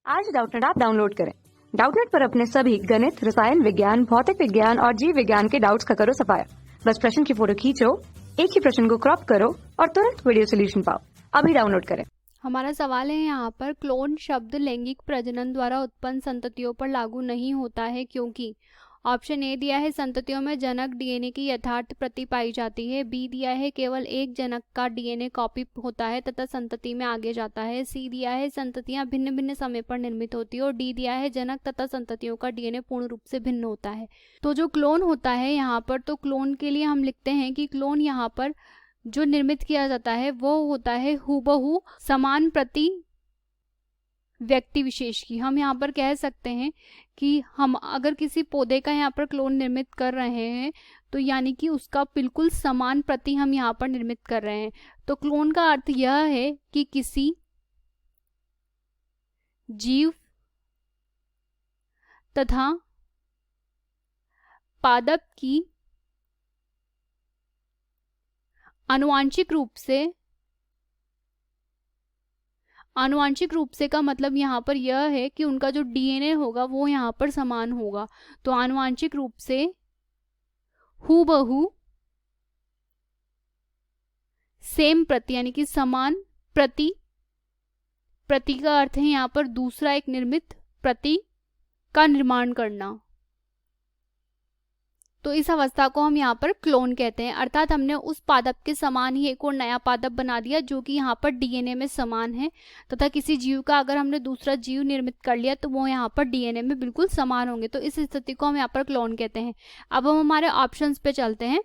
आज Doubtnut app download करें। Doubtnut पर अपने सभी गणित, रसायन विज्ञान, भौतिक विज्ञान और जीव विज्ञान के डाउट्स का करो सफाया। बस प्रश्न की फोटो खींचो, एक ही प्रश्न को क्रॉप करो और तुरंत वीडियो सोल्यूशन पाओ। अभी डाउनलोड करें। हमारा सवाल है यहाँ पर क्लोन शब्द लैंगिक प्रजनन द्वारा उत्पन्न संततियों पर लागू नहीं होता है क्योंकि ऑप्शन ए दिया है संततियों में जनक डीएनए की यथार्थ प्रति पाई जाती है, बी दिया है केवल एक जनक का डीएनए कॉपी होता है तथा संतति में आगे जाता है, सी दिया है संततियां भिन्न भिन्न समय पर निर्मित होती है और डी दिया है जनक तथा संततियों का डीएनए पूर्ण रूप से भिन्न होता है। तो जो क्लोन होता है यहाँ पर, तो क्लोन के लिए हम लिखते हैं कि क्लोन यहाँ पर जो निर्मित किया जाता है वो होता है हूबहू समान प्रति व्यक्ति विशेष की। हम यहाँ पर कह सकते हैं कि हम अगर किसी पौधे का यहाँ पर क्लोन निर्मित कर रहे हैं तो यानी कि उसका बिल्कुल समान प्रति हम यहाँ पर निर्मित कर रहे हैं। तो क्लोन का अर्थ यह है कि किसी जीव तथा पादप की आनुवांशिक रूप से का मतलब यहाँ पर यह है कि उनका जो डीएनए होगा वो यहाँ पर समान होगा। तो आनुवांशिक रूप से हूबहू सेम प्रति यानी कि समान प्रति का अर्थ है यहाँ पर दूसरा एक निर्मित प्रति का निर्माण करना। तो इस अवस्था को हम यहाँ पर क्लोन कहते हैं, अर्थात हमने उस पादप के समान ही एक और नया पादप बना दिया जो कि यहाँ पर डीएनए में समान है तथा किसी जीव का अगर हमने दूसरा जीव निर्मित कर लिया तो वो यहाँ पर डीएनए में बिल्कुल समान होंगे। तो इस स्थिति को हम यहाँ पर क्लोन कहते हैं। अब हम हमारे ऑप्शंस पे चलते हैं।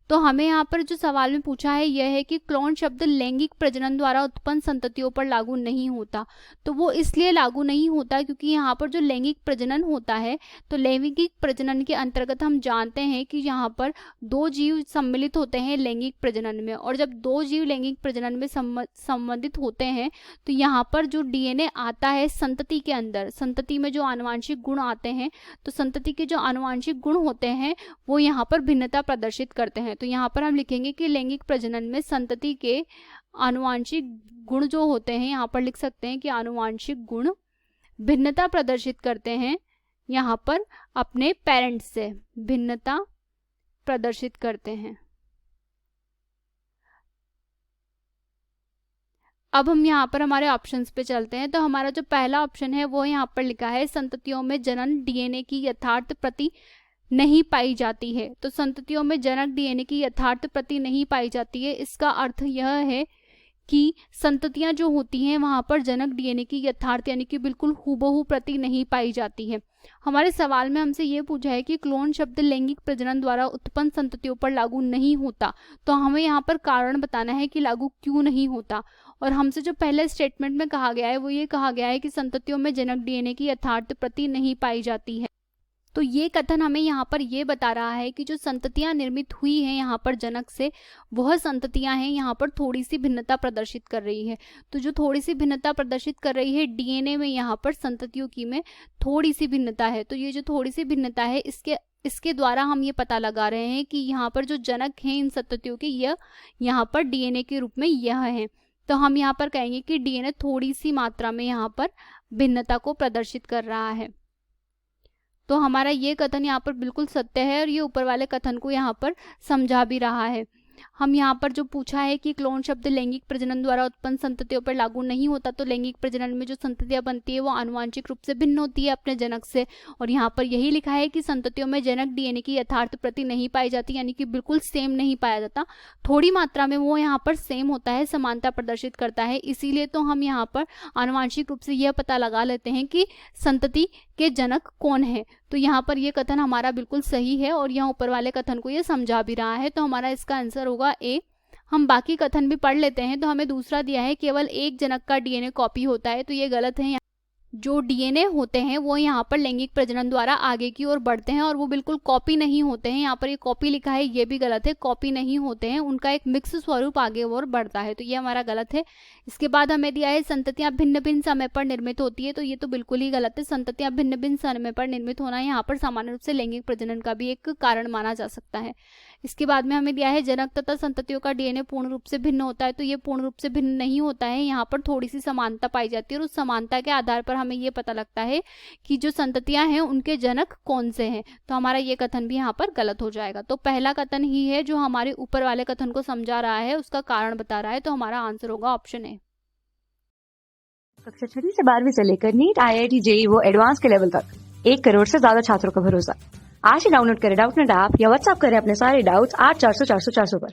तो हमें यहाँ पर जो सवाल में पूछा है यह है कि क्लोन शब्द लैंगिक प्रजनन द्वारा उत्पन्न संततियों पर लागू नहीं होता। तो वो इसलिए लागू नहीं होता क्योंकि यहाँ पर जो लैंगिक प्रजनन होता है तो लैंगिक प्रजनन के अंतर्गत हम जानते हैं कि यहाँ पर दो जीव सम्मिलित होते हैं लैंगिक प्रजनन में, और जब दो जीव लैंगिक प्रजनन में संबंधित होते हैं तो यहाँ पर जो डीएनए आता है संतति के अंदर, संतति में जो आनुवांशिक गुण आते हैं तो संतति के जो आनुवांशिक गुण होते हैं वो यहाँ पर भिन्नता प्रदर्शित करते हैं। तो यहाँ पर हम लिखेंगे कि लैंगिक प्रजनन में संतति के आनुवांशिक गुण जो होते हैं, यहाँ पर लिख सकते हैं कि आनुवांशिक गुण भिन्नता प्रदर्शित करते हैं, यहाँ पर अपने पेरेंट्स से भिन्नता प्रदर्शित करते हैं। अब हम यहाँ पर हमारे ऑप्शंस पे चलते हैं। तो हमारा जो पहला ऑप्शन है वो यहाँ पर लिखा है संततियों में जनन डीएनए की यथार्थ प्रति नहीं पाई जाती है। तो संततियों में जनक डीएनए की यथार्थ प्रति नहीं पाई जाती है, इसका अर्थ यह है कि संततियां जो होती हैं वहां पर जनक डीएनए की यथार्थ यानी कि बिल्कुल हूबहू प्रति नहीं पाई जाती है। हमारे सवाल में हमसे ये पूछा है कि क्लोन शब्द लैंगिक प्रजनन द्वारा उत्पन्न संततियों पर लागू नहीं होता, तो हमें यहाँ पर कारण बताना है कि लागू क्यों नहीं होता। और हमसे जो पहले स्टेटमेंट में कहा गया है वो ये कहा गया है कि संततियों में जनक डीएनए की यथार्थ प्रति नहीं पाई जाती है। तो ये कथन हमें यहाँ पर ये बता रहा है कि जो संततियां निर्मित हुई हैं यहाँ पर जनक से, वह संततियां हैं यहाँ पर थोड़ी सी भिन्नता प्रदर्शित कर रही है। तो जो थोड़ी सी भिन्नता प्रदर्शित कर रही है डीएनए में, यहाँ पर संततियों की में थोड़ी सी भिन्नता है। तो ये जो थोड़ी सी भिन्नता है इसके द्वारा हम ये पता लगा रहे हैं कि यहाँ पर जो जनक हैं इन संततियों के यह यहाँ पर डीएनए के रूप में यह है। तो हम यहाँ पर कहेंगे कि डीएनए थोड़ी सी मात्रा में यहाँ पर भिन्नता को प्रदर्शित कर रहा है। तो हमारा ये कथन यहाँ पर बिल्कुल सत्य है और ये ऊपर वाले कथन को यहाँ पर समझा भी रहा है। हम यहाँ पर जो पूछा है कि क्लोन शब्द लैंगिक प्रजनन द्वारा उत्पन्न संततियों पर लागू नहीं होता, तो लैंगिक प्रजनन में जो संततियां बनती है वो आनुवांशिक रूप से भिन्न होती है अपने जनक से, और यहाँ पर यही लिखा है कि संततियों में जनक डीएनए की यथार्थ प्रति नहीं पाई जाती यानी कि बिल्कुल सेम नहीं पाया जाता, थोड़ी मात्रा में वो यहाँ पर सेम होता है, समानता प्रदर्शित करता है। इसीलिए तो हम यहाँ पर आनुवांशिक रूप से यह पता लगा लेते हैं कि संतति के जनक कौन है। तो यहाँ पर ये कथन हमारा बिल्कुल सही है और यहाँ ऊपर वाले कथन को ये समझा भी रहा है। तो हमारा इसका आंसर होगा ए। हम बाकी कथन भी पढ़ लेते हैं। तो हमें दूसरा दिया है केवल एक जनक का डीएनए कॉपी होता है, तो ये गलत है। जो डीएनए होते हैं वो यहाँ पर लैंगिक प्रजनन द्वारा आगे की ओर बढ़ते हैं और वो बिल्कुल कॉपी नहीं होते हैं। यहाँ पर ये कॉपी लिखा है, ये भी गलत है, कॉपी नहीं होते हैं, उनका एक मिक्स स्वरूप आगे ओर बढ़ता है, तो ये हमारा गलत है। इसके बाद हमें दिया है संततियां भिन्न भिन्न समय पर निर्मित होती है, तो ये तो बिल्कुल ही गलत है। संततियां भिन्न भिन्न समय पर निर्मित होना यहाँ पर सामान्य रूप से लैंगिक प्रजनन का भी एक कारण माना जा सकता है। इसके बाद में हमें दिया है जनक तथा संततियों का डीएनए पूर्ण रूप से भिन्न होता है, तो ये पूर्ण रूप से भिन्न नहीं होता है, यहाँ पर थोड़ी सी समानता पाई जाती है और उस समानता के आधार पर हमें ये पता लगता है कि जो संततियां हैं उनके जनक कौन से हैं। तो हमारा ये कथन भी यहाँ पर गलत हो जाएगा। तो पहला कथन ही है जो हमारे ऊपर वाले कथन को समझा रहा है, उसका कारण बता रहा है, तो हमारा आंसर होगा ऑप्शन ए। कक्षा 6वीं से 12वीं से लेकर नीट, IIT, JEE वो एडवांस के लेवल तक 1 करोड़ से ज्यादा छात्रों का भरोसा। आज ही डाउनलोड करें डाउटनेट ऐप या व्हाट्सएप करें अपने सारे डाउट्स 8400 400 400 पर।